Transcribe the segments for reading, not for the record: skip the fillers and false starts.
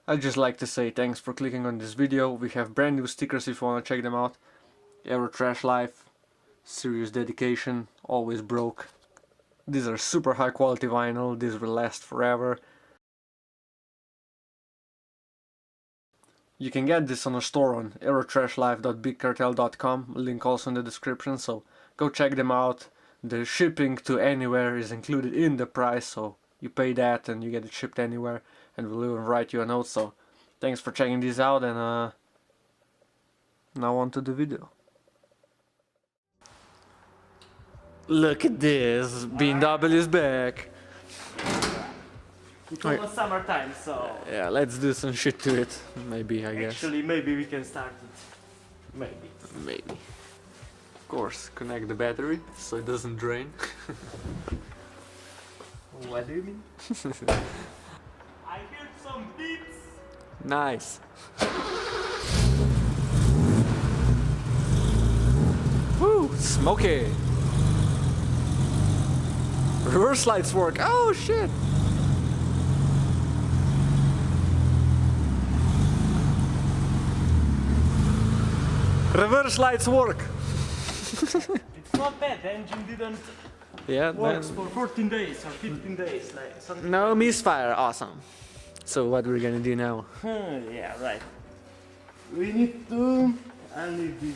I'd just like to say thanks for clicking on this video. We have brand new stickers if you want to check them out. Euro Trash Life, serious dedication, always broke. These are super high quality vinyl, these will last forever. You can get this on a store on eurotrashlife.bigcartel.com, link also in the description, so go check them out. The shipping to anywhere is included in the price, so you pay that and you get it shipped anywhere, and we'll even write you a note. So thanks for checking these out, and now on to the video. Look at this, BMW is back. It's almost summertime, so Yeah, let's do some shit to it. Maybe, I guess. actually maybe we can start it. Maybe. Maybe. Of course, connect the battery so it doesn't drain. What do you mean? I heard some beeps. Nice. Woo, smoky. Reverse lights work. Oh shit. Reverse lights work. It's not bad. The engine didn't Yeah, works for 14 days or 15 days, like something. no misfire. Awesome. So what we're gonna do now? Yeah, right. We need to unleave this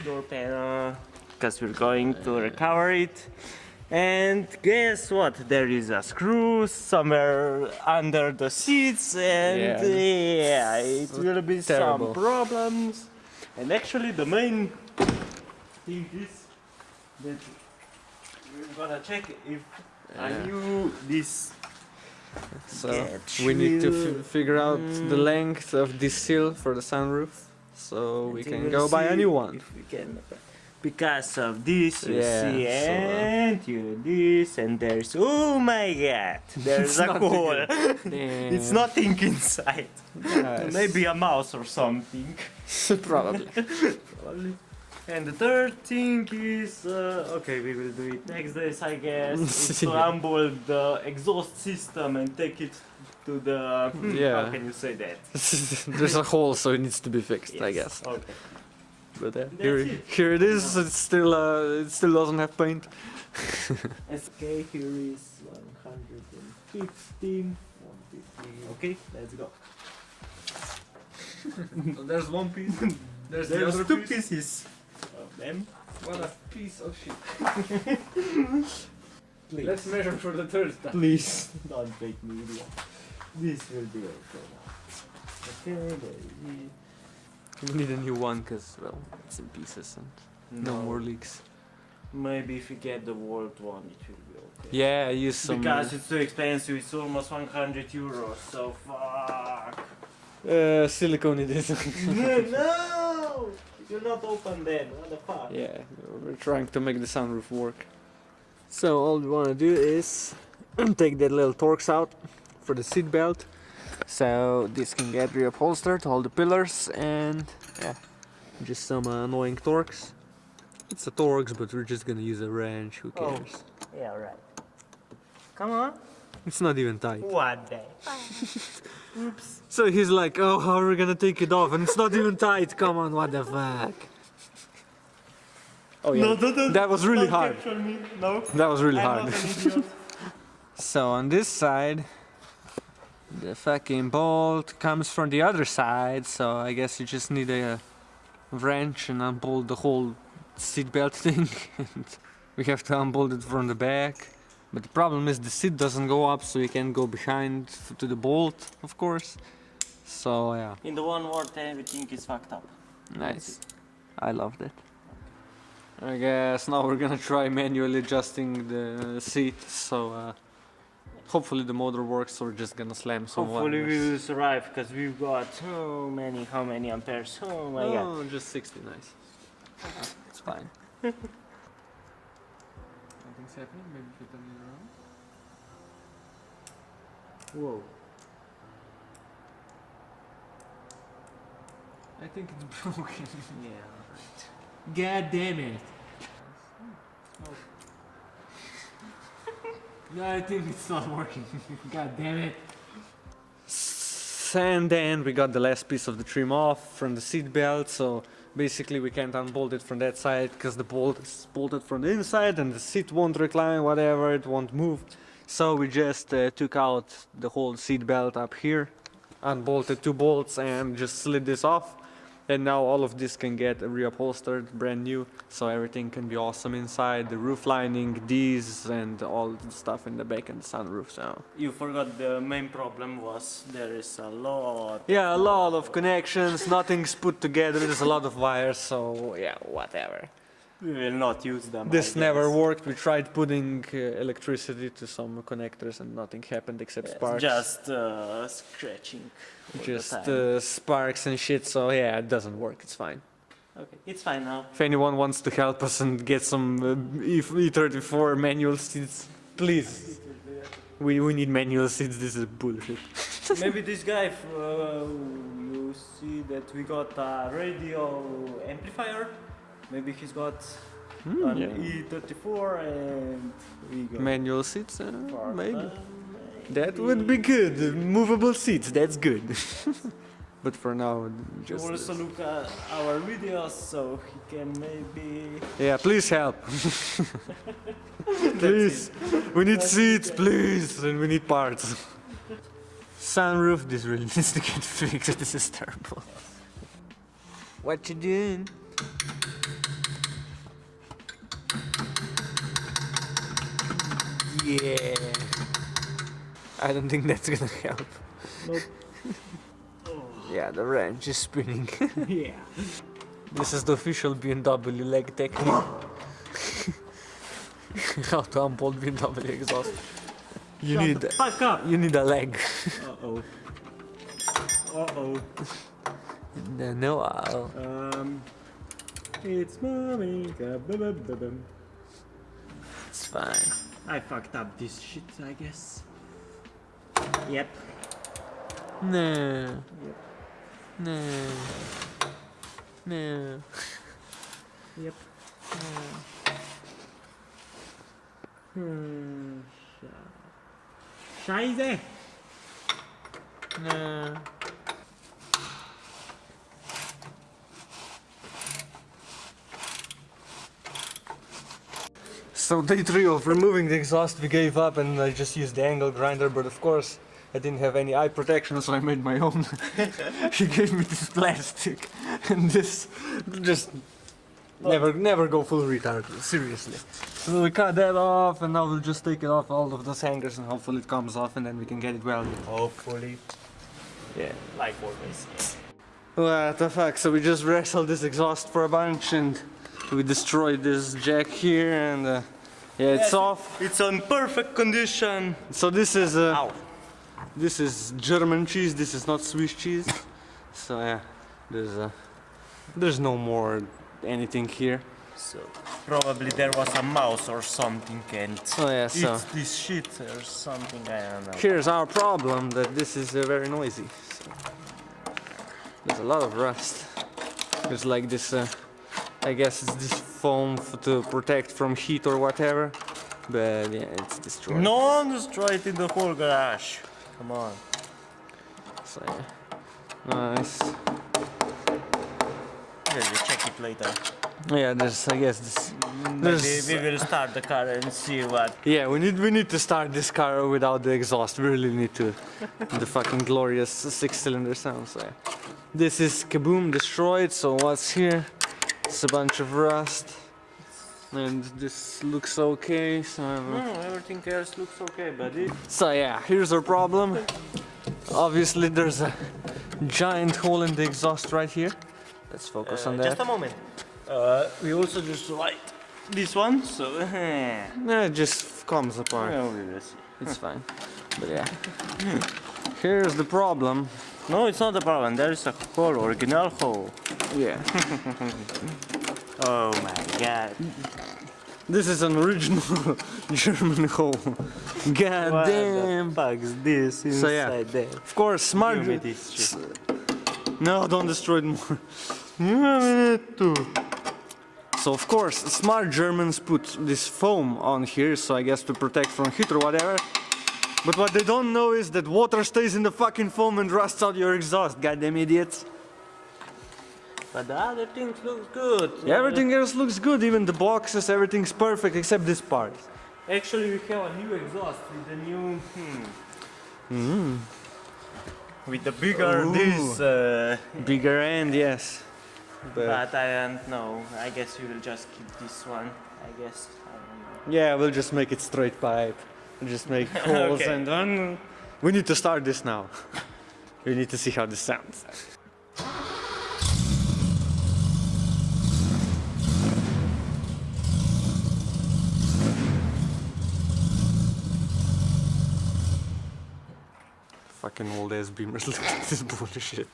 door panel because we're going to recover it. And guess what? There is a screw somewhere under the seats, and yeah, it will be terrible. some problems. And actually, the main thing is that we're gonna check if I knew this. So Get we need to you. figure out the length of this seal for the sunroof, so we can go buy a new one. If we can, because of this, you Yeah, see, so, and you this, and there's, oh my god, there's a hole. It's nothing inside. Nice. Maybe a mouse or something. Probably. Probably. And the third thing is, okay, we will do it next days, I guess. Is to unbolt the exhaust system and take it to the. Yeah. How can you say that? There's a hole, so it needs to be fixed, I Yes, guess. Okay. But That's here, it. here it is. It still doesn't have paint. Okay, here is 115. 150. Okay, let's go. There's one piece. There's There's two pieces of them. What a piece of shit. Please. Let's measure for the third time. Please don't take me idiot. This will be okay now. Okay, there is. We need a new one because, well, it's in pieces and no more leaks. Maybe if we get the world one, it will be okay. Yeah, use some. Because it's too expensive, it's almost 100 euros, so fuck. Silicone it is. No! You do not open that, what the fuck? Yeah, we're trying to make the sunroof work. So all we want to do is take that little Torx out for the seat belt, so this can get reupholstered, all the pillars, and yeah, just some annoying Torx. It's a Torx, but we're just gonna use a wrench, who cares? Yeah, right. Come on. It's not even tight. What the? Oops. So he's like, oh, how are we gonna take it off? And it's not even tight, come on, what the fuck? Oh yeah, that was really hard. No. That was really I'm hard. not an idiot. So on this side, the fucking bolt comes from the other side, so I guess you just need a wrench and unbolt the whole seatbelt thing. And we have to unbolt it from the back. But the problem is the seat doesn't go up, so you can go behind to the bolt, of course. So yeah, In the one word, everything is fucked up. nice. I love that. I guess now we're gonna try manually adjusting the seat, so hopefully the motor works, so we're just gonna slam some Hopefully we wires. will survive, because we've got how many amperes? Oh my god. Oh, just 60, nice. It's fine. Nothing's happening, maybe if you turn it around. Whoa. I think it's broken. Yeah, right. God damn it. No, I think it's not working. God damn it. bolts, and then we got the last piece of the trim off from the seat belt, so basically we can't unbolt it from that side because the bolt is bolted from the inside and the seat won't recline, whatever, it won't move. So we just took out the whole seat belt up here, unbolted 2 bolts and just slid this off. And now all of this can get reupholstered, brand new, so everything can be awesome inside, the roof lining, these, and all the stuff in the back and the sunroof. So You forgot the main problem was there is a lot. yeah, a lot of connections, nothing's put together, there's a lot of wires, so yeah, whatever. We will not use them. This I never guess. worked, we tried putting electricity to some connectors and nothing happened except sparks. Just scratching. all the Just time. sparks and shit, so yeah, it doesn't work, it's fine. Okay, it's fine now. If anyone wants to help us and get some E34 manual seats, please. We need manual seats, this is bullshit. Maybe this guy, you see that we got a radio amplifier. Maybe he's got an yeah. E34 and we got Manual seats, for maybe. them, That maybe. would be good. Movable seats, that's good. But for now, You just also this. look at our videos, so he can maybe. Yeah, please help. Please, we need seats, please, and we need parts. Sunroof, this really needs to get fixed. This is terrible. What you doing? Yeah. I don't think that's gonna help. Nope. Yeah, the wrench is spinning. Yeah. This is the official BMW leg technique. How to unbolt BMW exhaust. You Shut need the fuck up. you need a leg. Uh oh. Uh oh. No, I'll. It's mommy. It's fine. I fucked up this shit, I guess. Yep. No. No. No. Yep. Scheiße. No. So day 3 of removing the exhaust, we gave up and I just used the angle grinder, but of course I didn't have any eye protection, so I made my own. He gave me this plastic and this just never go full retard, seriously. So we cut that off and now we'll just take it off all of those hangers and hopefully it comes off and then we can get it welded. Hopefully. Yeah. Like always. What the fuck, so we just wrestled this exhaust for a bunch and we destroyed this jack here and yeah, it's Yes, off. It's on perfect condition. So this is Ow. this is German cheese, this is not Swiss cheese. So yeah, there's no more anything here. So probably there was a mouse or something and Oh yeah, so it's this shit or something, I don't know. here's our problem, that this is very noisy. So there's a lot of rust. There's like this, I guess it's this foam to protect from heat or whatever. But yeah, it's destroyed. No one destroyed in the whole garage. Come on. So yeah, nice. We'll check it later. Yeah, there's, I guess this. Maybe There's, we will start the car and see what. yeah, we need to start this car without the exhaust. We really need to. The fucking glorious 6-cylinder sound. So yeah. This is kaboom, destroyed. So what's here? It's a bunch of rust. And this looks okay. So Everything else looks okay, buddy. So yeah, here's our problem. Obviously there's a giant hole in the exhaust right here. Let's focus on that. Just a moment. We also just light this one, so Yeah, it just comes apart. well, we will see. It's fine. But yeah. Here's the problem. No, it's not a problem. There is a hole, original hole. Yeah. Oh my god. This is an original German hole. God What damn. the fuck's this inside So yeah. there? Of course, smart. Give me this shit. No, don't destroy it more. So of course, smart Germans put this foam on here, so I guess to protect from heat or whatever. But what they don't know is that water stays in the fucking foam and rusts out your exhaust, goddamn idiots. But the other things look good. Yeah, everything else looks good, even the boxes, everything's perfect except this part. Actually, we have a new exhaust with the new. With the bigger this. Bigger end, yes. But I don't know. I guess we will just keep this one. I guess. I don't know. Yeah, we'll just make it straight pipe. We'll just make holes Okay. and then we need to start this now. We need to see how this sounds. Fucking old ass beamers, look at this bullshit.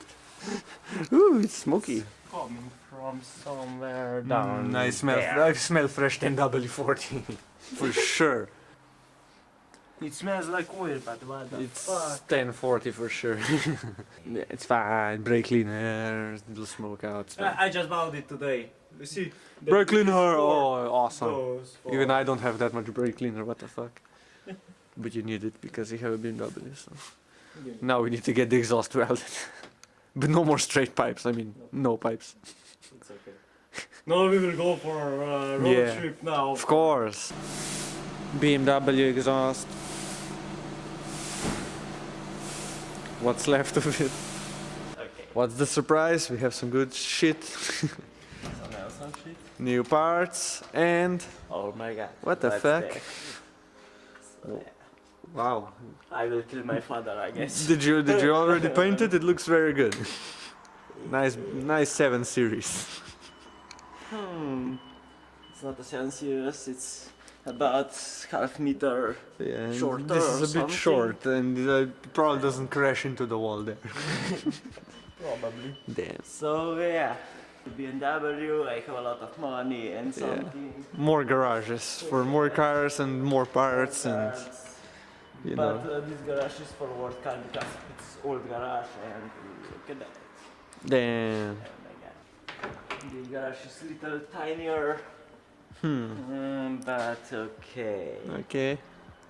Ooh, it's smoky. Coming from somewhere down. I smell fresh 10W40 for sure. It smells like oil, but what the It's fuck? 1040 for sure. Yeah, it's fine. Brake cleaner, little smoke out. It's fine. I just bought it today. You see? the Brake cleaner, store oh, awesome. goes for- Even I don't have that much brake cleaner. What the fuck? But you need it because you have a BMW. So Yeah. now we need to get the exhaust welded. But no more straight pipes. I mean, no pipes. It's okay. Now we will go for a road Yeah. trip now. Of course. BMW exhaust. What's left of it? Okay. What's the surprise? We have some good shit, So now some shit. new parts, and Oh my god. What the What's fuck? that? So, yeah. wow. I will kill my father, I guess. Did you already paint it? It looks very good. Nice 7 series. It's not a 7 series, it's about half meter. Yeah, and Shorter this or is a bit something. short, and it probably doesn't crash into the wall there. Probably. Damn. So yeah, the BMW, I have a lot of money and something. More garages for more cars and more parts, and you But know. this garage is for work car because it's old garage and look at that. Damn. Oh my god. The garage is little tinier. But okay. Okay.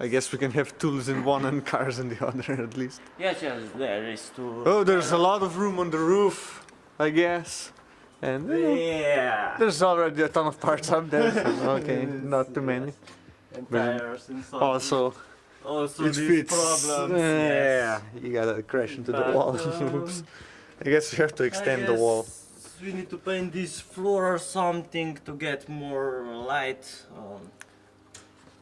I guess we can have tools in one and cars in the other at least. Yes, there is two. Oh, there's a lot of room on the roof, I guess. And Yeah. there's already a ton of parts up there. So okay, not too many. And But tires and something. Also, it it fits. problems. Yeah, you gotta crash into the But, wall. Oops. I guess we have to extend the wall. We need to paint this floor or something to get more light.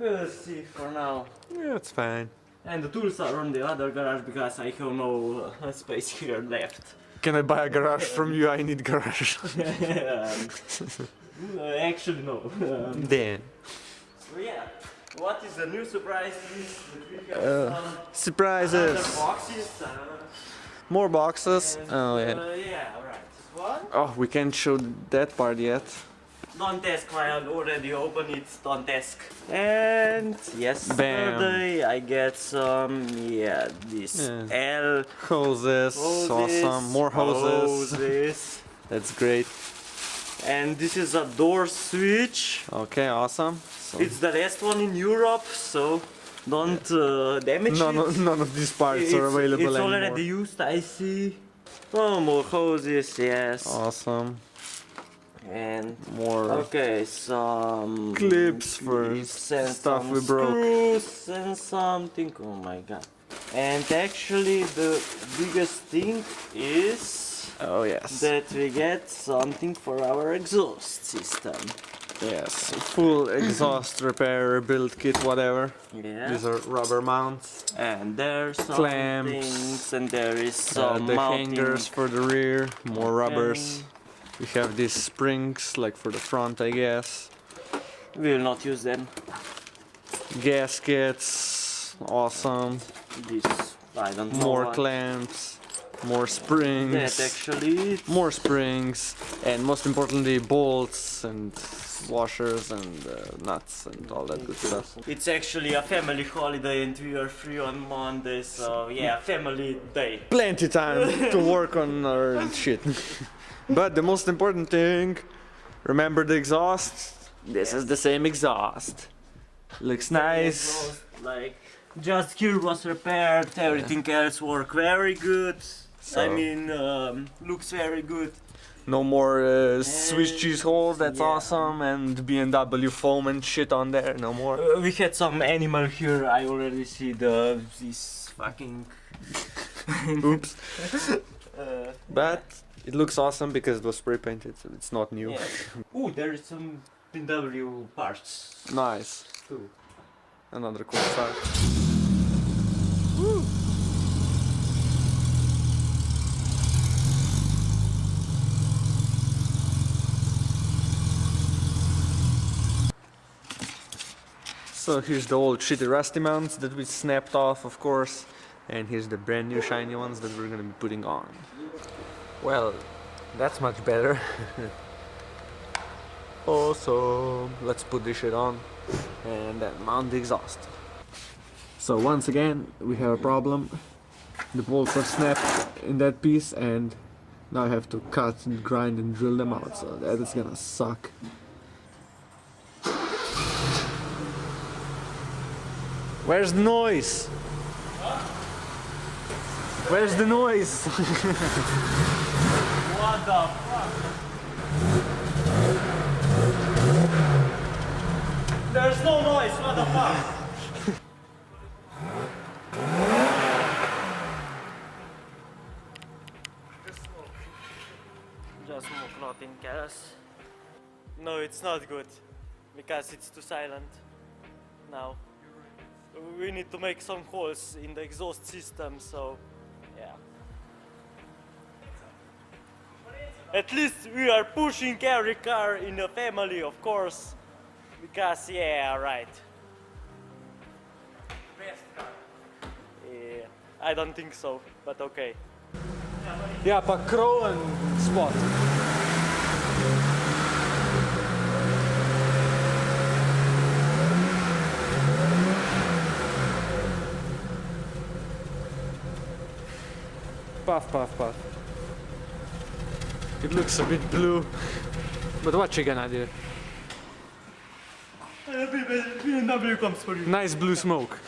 We'll see for now. Yeah, it's fine. And the tools are on the other garage because I have no space here left. Can I buy a garage from you? I need garage. Actually, no. Damn. So yeah, what is the new surprise is that we have some Surprises. other boxes. More boxes. And, Oh yeah. yeah, right. One. Oh, we can't show that part yet. Don't ask why I already opened it, don't ask. And yesterday I get some, this L Hoses. Awesome. More hoses. hoses. That's great. And this is a door switch. Okay, awesome. So It's the last one in Europe, so don't damage it. none of these parts are available It's anymore. already used, I see. Oh, more hoses, yes. Awesome. And More okay, some clips for clips and stuff some we broke. screws and something. Oh my god! And actually, the biggest thing is Oh yes. that we get something for our exhaust system. Yes. Full exhaust repair, build kit, whatever. Yeah. These are rubber mounts. And there's some Clamps. things, and there is some The mounting. hangers for the rear. More rubbers. Okay. We have these springs, like for the front, I guess. We will not use them. Gaskets. Awesome. This I don't know. More what clamps. More springs. That actually. More springs, and most importantly bolts and washers and nuts and all that good stuff. It's actually a family holiday and we are free on Monday, so yeah, family day. Plenty time to work on our shit. But the most important thing, remember the exhaust? This is the same exhaust. Looks nice. Like Just gear was repaired, everything else worked very good. So- I mean, looks very good. No more Swiss cheese holes, that's yeah. awesome, and BMW foam and shit on there, no more. We had some animal here. I already see this fucking. Oops. Uh, But it looks awesome because it was spray painted, so it's not new. yeah. Ooh, there is some BMW parts Nice. too. Another cool start. So here's the old shitty rusty mounts that we snapped off, of course, and here's the brand new shiny ones that we're gonna be putting on. Well, that's much better. Awesome. Let's put this shit on and then mount the exhaust. So once again, we have a problem. The bolts are snapped in that piece and now I have to cut and grind and drill them out, so that is gonna suck. Where's the noise? Where's the noise? What the fuck? There's no noise, what the fuck? Just smoke, nothing else. No, it's not good. Because it's too silent now. We need to make some holes in the exhaust system, so yeah. At least we are pushing every car in the family, of course. Because, yeah, right. Best car. Yeah, I don't think so, but okay. Ja, pa crow and spot. Puff, puff, puff. It looks a bit blue, but what you gonna do? BMW comes for you. Nice blue smoke.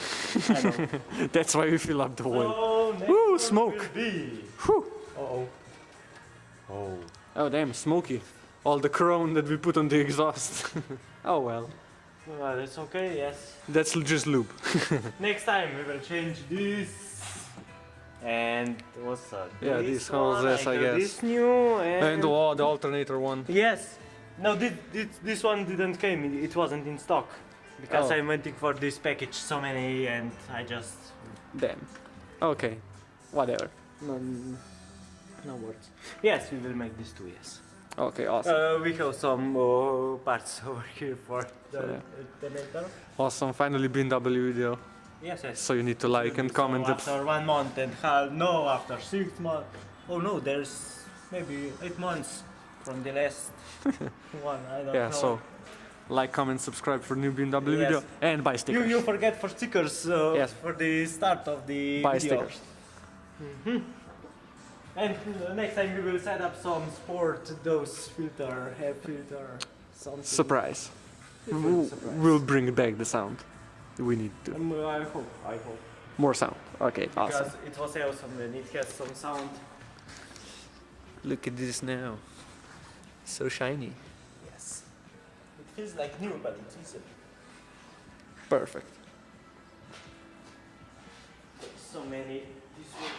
I know. That's why we fill up the oil. So, next Woo, one smoke. will be- Whew. Uh-oh. Oh. Oh damn, smoky. All the chrome that we put on the exhaust. Oh well, Well, it's okay, yes. that's just lube. Next time we will change this. And what's that? Yeah, This these holes, one, yes, I guess. This new And oh, the alternator one. Yes. No, this one didn't came. It wasn't in stock because Oh. I'm waiting for this package so many, and I just Damn. Okay, whatever. no words. Yes, we will make this too. Yes. Okay, awesome. We have some parts over here for the yeah. alternator. Awesome, finally BMW video. Yes, yes. So you need to like and comment So it. after 1 month and half, no, after 6 months. Oh no, there's maybe 8 months from the last one. I don't Yeah, know. so like, comment, subscribe for new BMW video Yes. and buy stickers. You forget for stickers Yes. for the start of the Buy video. stickers. And next time we will set up some sport dose filter, hair filter, something. Surprise. Different surprise. We'll bring back the sound. We need to. I hope. More sound. Okay, Because awesome. it was awesome and it has some sound. Look at this now. So shiny. Yes. It feels like new, but it isn't. Perfect. So many. This one.